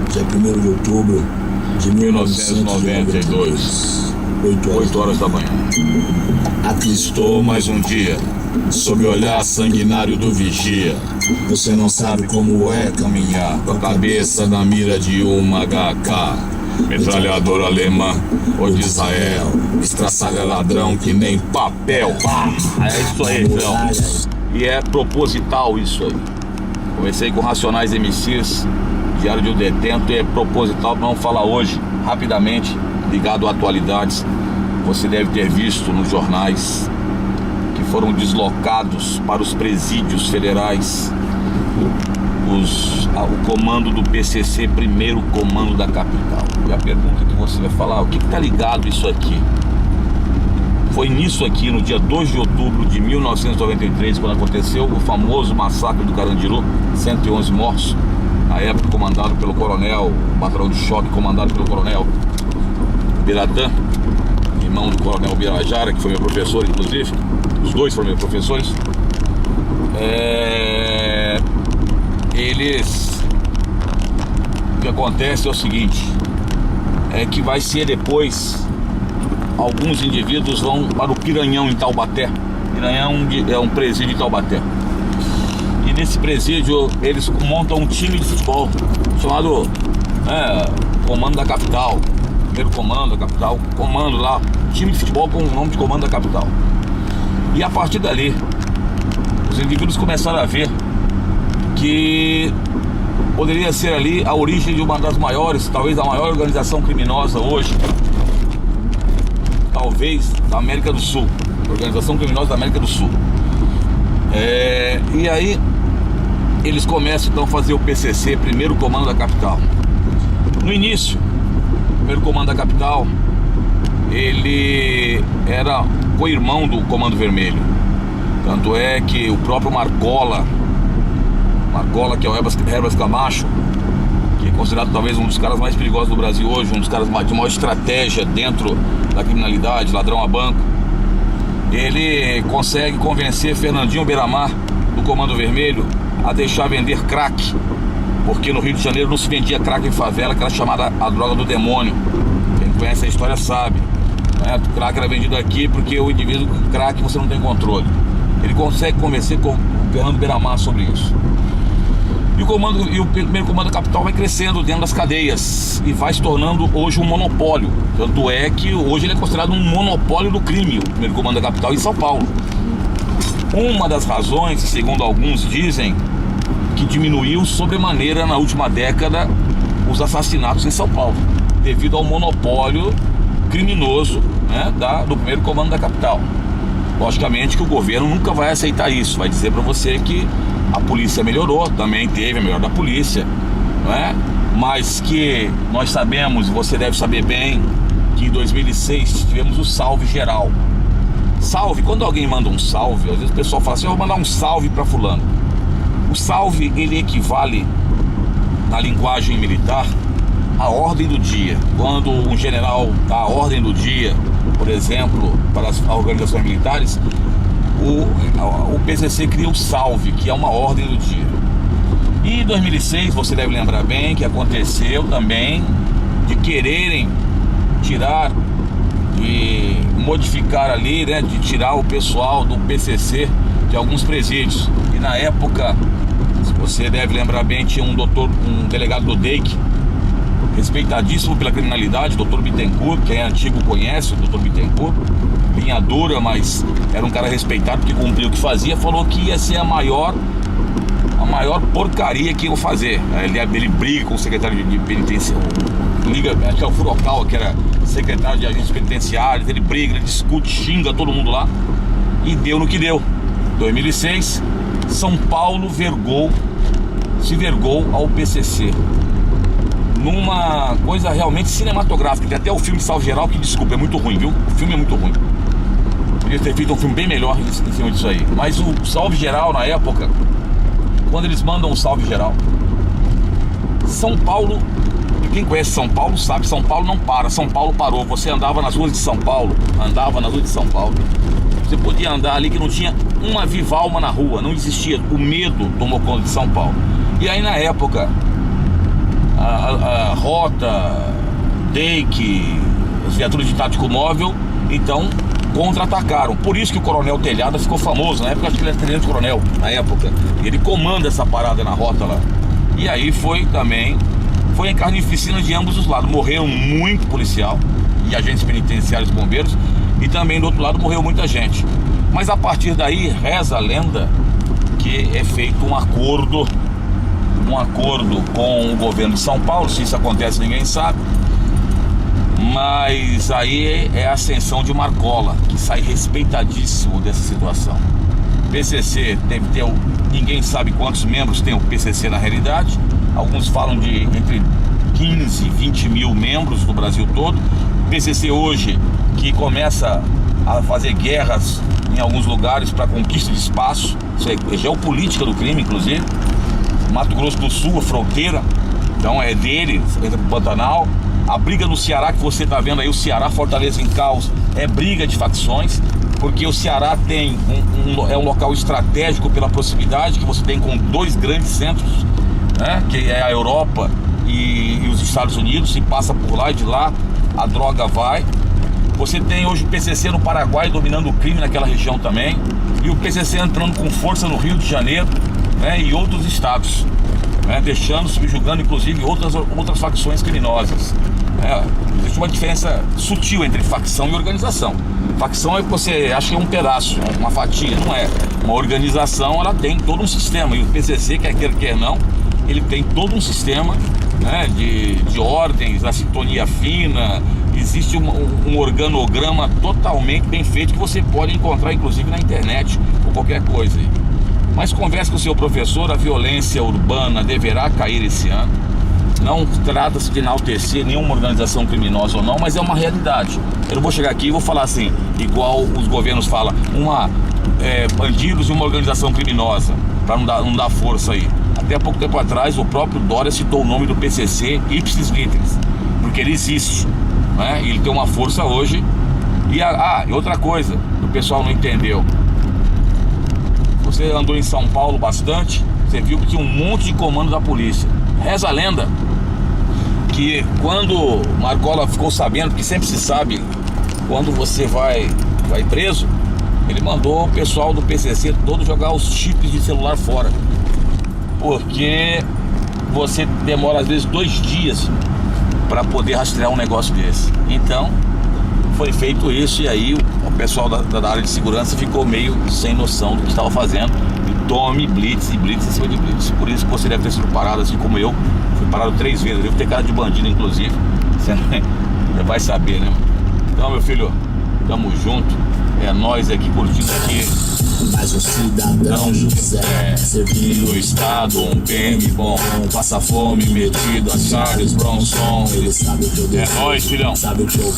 dia 1º de outubro de 1992, 8 horas da manhã. Aqui Estou mais um dia, sob o olhar sanguinário do vigia. Você não sabe como é Caminhar com a cabeça na mira de uma HK. Metralhadora alemã ou de Israel, estraçalha ladrão que nem papel. É isso aí, João. E é proposital isso aí. Comecei com Racionais MCs, Diário de um Detento, e é proposital. Vamos falar hoje, rapidamente, ligado a atualidades. Você deve ter visto nos jornais que foram deslocados para os presídios federais o comando do PCC, primeiro comando da capital. E a pergunta que você vai falar, o que está ligado isso aqui? Foi nisso aqui, no dia 2 de outubro de 1993, quando aconteceu o famoso massacre do Carandiru, 111 mortos, na época comandado pelo coronel, o batalhão de choque comandado pelo coronel Biratã, irmão do coronel Birajara, que foi meu professor, inclusive. Os dois foram meus professores. O que acontece é o seguinte, é que vai ser depois, alguns indivíduos vão para o Piranhão, em Taubaté. Piranhão é um presídio em Taubaté. E nesse presídio eles montam um time de futebol chamado Comando da Capital. Primeiro Comando da Capital, comando lá, time de futebol com o nome de Comando da Capital. E a partir dali, os indivíduos começaram a ver que poderia ser ali a origem de uma das maiores, talvez a maior organização criminosa hoje, talvez da América do Sul, organização criminosa da América do Sul. E aí eles começam então a fazer o PCC, primeiro comando da capital. No início, o primeiro comando da capital, ele era co-irmão do Comando Vermelho. Tanto é que o próprio Marcola, que é o Herbas Camacho, que é considerado talvez um dos caras mais perigosos do Brasil hoje, um dos caras de maior estratégia dentro da criminalidade, ladrão a banco, ele consegue convencer Fernandinho Beiramar, do Comando Vermelho, a deixar vender crack, porque no Rio de Janeiro não se vendia crack em favela, que era chamada a droga do demônio. Quem conhece a história sabe, né? O crack era vendido aqui porque o indivíduo crack você não tem controle. Ele consegue convencer com o Fernando Beiramar sobre isso. E o primeiro comando da capital vai crescendo dentro das cadeias e vai se tornando hoje um monopólio. Tanto é que hoje ele é considerado um monopólio do crime, o primeiro comando da capital em São Paulo. Uma das razões, segundo alguns dizem, que diminuiu sobremaneira na última década os assassinatos em São Paulo, devido ao monopólio criminoso, né, do primeiro comando da capital. Logicamente que o governo nunca vai aceitar isso, vai dizer para você que a polícia melhorou, também teve a melhora da polícia, não é? Mas que nós sabemos, e você deve saber bem, que em 2006 tivemos o salve geral. Salve, quando alguém manda um salve, às vezes o pessoal fala assim, eu vou mandar um salve para fulano. O salve, ele equivale, na linguagem militar, à ordem do dia. Quando um general dá a ordem do dia, por exemplo, para as organizações militares, o PCC cria o salve, que é uma ordem do dia. E em 2006, você deve lembrar bem que aconteceu também de quererem tirar e modificar ali, né, de tirar o pessoal do PCC de alguns presídios. E na época, você deve lembrar bem, tinha um delegado do DEIC, respeitadíssimo pela criminalidade, Dr. Bittencourt, quem é antigo conhece o Dr. Bittencourt, linha dura, mas era um cara respeitado porque cumpria o que fazia, falou que ia ser a maior porcaria que iam fazer. Ele briga com o secretário de penitenciário, acho que é o Furocal, que era secretário de agentes penitenciários, ele briga, ele discute, xinga todo mundo lá, e deu no que deu. 2006, São Paulo se vergou ao PCC, numa coisa realmente cinematográfica. Tem até o filme Salve Geral, que, desculpa, é muito ruim, viu? O filme é muito ruim. Podia ter feito um filme bem melhor em cima disso aí. Mas o Salve Geral, na época, quando eles mandam o Salve Geral, São Paulo, quem conhece São Paulo sabe, São Paulo não para, São Paulo parou. Você andava nas ruas de São Paulo, você podia andar ali que não tinha uma viva alma na rua, não existia. O medo tomou conta de São Paulo. E aí na época rota, take, as viaturas de tático móvel, então contra-atacaram. Por isso que o Coronel Telhada ficou famoso. Na época, acho que ele era tenente-coronel, na época. Ele comanda essa parada na rota lá. E aí foi em carnificina de ambos os lados. Morreram muito policial e agentes penitenciários, bombeiros, e também do outro lado morreu muita gente. Mas a partir daí, reza a lenda que é feito um acordo com o governo de São Paulo. Se isso acontece, ninguém sabe. Mas aí é a ascensão de Marcola, que sai respeitadíssimo dessa situação. PCC deve ter, ninguém sabe quantos membros tem o PCC na realidade. Alguns falam de entre 15 e 20 mil membros no Brasil todo. PCC hoje que começa a fazer guerras em alguns lugares para conquista de espaço. Isso é geopolítica do crime, inclusive. Mato Grosso do Sul, a fronteira, então é dele, entra pro Pantanal. A briga no Ceará, que você está vendo aí, o Ceará, Fortaleza em caos, é briga de facções, porque o Ceará tem é um local estratégico pela proximidade que você tem com dois grandes centros, né, que é a Europa e os Estados Unidos, e passa por lá, e de lá a droga vai. Você tem hoje o PCC no Paraguai dominando o crime naquela região também, e o PCC entrando com força no Rio de Janeiro, né, e outros estados, né, deixando, subjugando inclusive outras facções criminosas. Existe uma diferença sutil entre facção e organização. Facção é que você acha que é um pedaço, uma fatia, não é. Uma organização, ela tem todo um sistema, e o PCC, quer queira, quer não, ele tem todo um sistema, né, de ordens, a sintonia fina. Existe um organograma totalmente bem feito que você pode encontrar inclusive na internet ou qualquer coisa. Mas converse com o seu professor, a violência urbana deverá cair esse ano. Não trata-se de enaltecer nenhuma organização criminosa ou não, mas é uma realidade. Eu não vou chegar aqui e vou falar assim, igual os governos falam, bandidos e uma organização criminosa, para não dar força aí. Até há pouco tempo atrás, o próprio Dória citou o nome do PCC ipsis literis, porque ele existe, né? E ele tem uma força hoje. E outra coisa, o pessoal não entendeu. Você andou em São Paulo bastante, você viu que tinha um monte de comando da polícia. Reza a lenda que quando Marcola ficou sabendo, que sempre se sabe quando você vai preso, ele mandou o pessoal do PCC todo jogar os chips de celular fora, porque você demora às vezes 2 dias para poder rastrear um negócio desse. Então foi feito isso, e aí o pessoal da área de segurança ficou meio sem noção do que estava fazendo, e tome blitz e blitz em cima de blitz. Por isso que você deve ter sido parado, assim como eu. Fui parado 3 vezes, devo ter cara de bandido inclusive. Você vai saber, né? Então, meu filho, tamo junto. É nós aqui curtindo aqui. Mas um cidadão José, servindo no estado, um PM bom, passa fome, metido a Charles Bronson. ele sabe o que eu É nóis, filhão. sabe o que eu